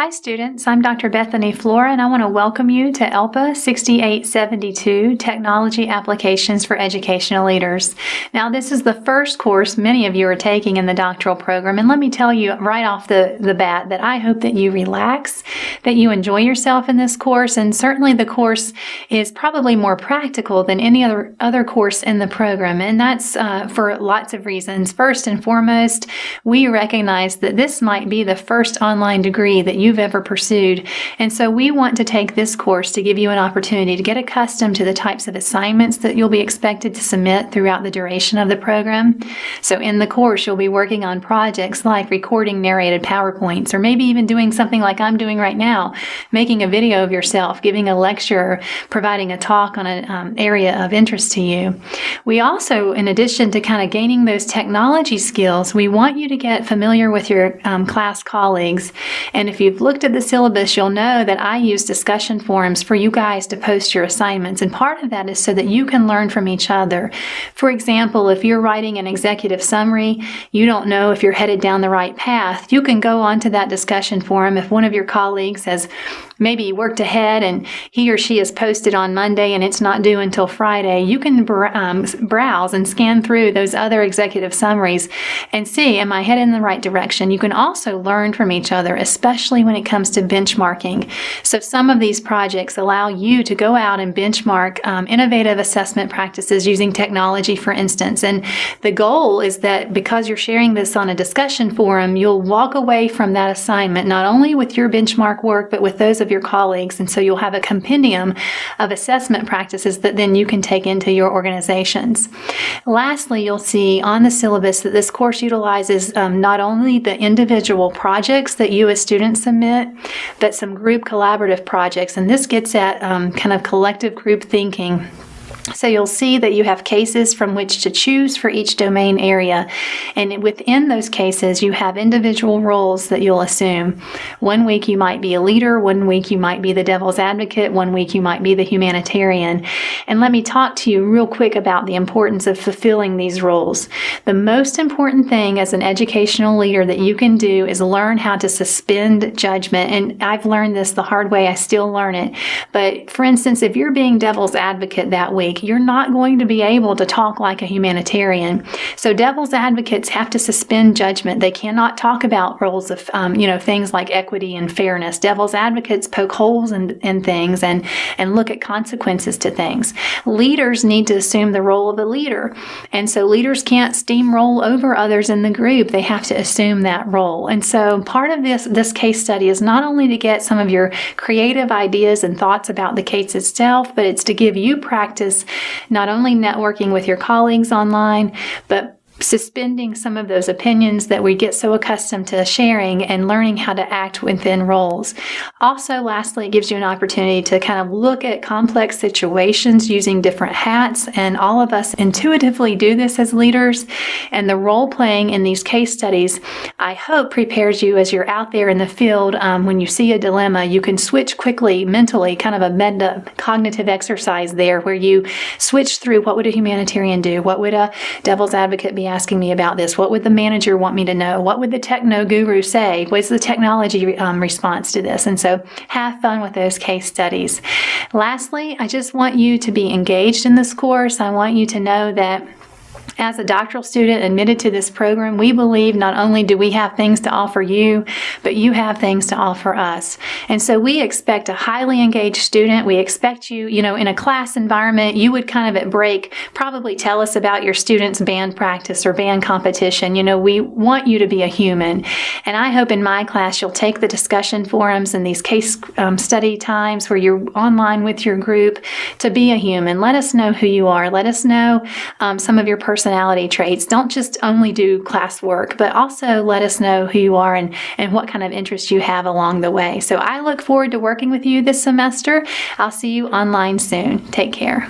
Hi students, I'm Dr. Bethany Flora and I want to welcome you to ELPA 6872, Technology Applications for Educational Leaders. Now this is the first course many of you are taking in the doctoral program, and let me tell you right off the bat that I hope that you relax, that you enjoy yourself in this course, and certainly the course is probably more practical than any other course in the program, and that's for lots of reasons. First and foremost, we recognize that this might be the first online degree that you've ever pursued. And so we want to take this course to give you an opportunity to get accustomed to the types of assignments that you'll be expected to submit throughout the duration of the program. So in the course, you'll be working on projects like recording narrated PowerPoints, or maybe even doing something like I'm doing right now, making a video of yourself, giving a lecture, providing a talk on an area of interest to you. We also, in addition to kind of gaining those technology skills, we want you to get familiar with your class colleagues. And if you've looked at the syllabus, you'll know that I use discussion forums for you guys to post your assignments. And part of that is so that you can learn from each other. For example, if you're writing an executive summary, you don't know if you're headed down the right path, you can go onto that discussion forum. If one of your colleagues has maybe worked ahead and he or she is posted on Monday and it's not due until Friday, you can browse and scan through those other executive summaries and see, am I headed in the right direction? You can also learn from each other, especially when it comes to benchmarking. So some of these projects allow you to go out and benchmark innovative assessment practices using technology, for instance. And the goal is that because you're sharing this on a discussion forum, you'll walk away from that assignment not only with your benchmark work, but with those of your colleagues. And so you'll have a compendium of assessment practices that then you can take into your organizations. Lastly, you'll see on the syllabus that this course utilizes not only the individual projects that you as students submit, but some group collaborative projects. And this gets at kind of collective group thinking. So you'll see that you have cases from which to choose for each domain area. And within those cases, you have individual roles that you'll assume. One week you might be a leader, one week you might be the devil's advocate, one week you might be the humanitarian. And let me talk to you real quick about the importance of fulfilling these roles. The most important thing as an educational leader that you can do is learn how to suspend judgment. And I've learned this the hard way. I still learn it. But for instance, if you're being devil's advocate that week, you're not going to be able to talk like a humanitarian. So devil's advocates have to suspend judgment. They cannot talk about roles of, things like equity and fairness. Devil's advocates poke holes in things and look at consequences to things. Leaders need to assume the role of a leader. And so leaders can't steamroll over others in the group. They have to assume that role. And so part of this case study is not only to get some of your creative ideas and thoughts about the case itself, but it's to give you practice not only networking with your colleagues online, but suspending some of those opinions that we get so accustomed to sharing and learning how to act within roles. Also, lastly, it gives you an opportunity to kind of look at complex situations using different hats, and all of us intuitively do this as leaders. And the role playing in these case studies, I hope, prepares you as you're out there in the field. When you see a dilemma, you can switch quickly mentally, kind of a meta-cognitive exercise there where you switch through what would a humanitarian do, what would a devil's advocate be asking me about this? What would the manager want me to know? What would the techno guru say? What's the technology response to this? And so have fun with those case studies. Lastly, I just want you to be engaged in this course. I want you to know that as a doctoral student admitted to this program, we believe not only do we have things to offer you, but you have things to offer us. And so we expect a highly engaged student. We expect you, in a class environment, you would kind of at break probably tell us about your students' band practice or band competition. We want you to be a human. And I hope in my class you'll take the discussion forums and these case study times where you're online with your group to be a human. Let us know who you are. Let us know some of your personality traits. Don't just only do classwork, but also let us know who you are and what kind of interests you have along the way. So I look forward to working with you this semester. I'll see you online soon. Take care.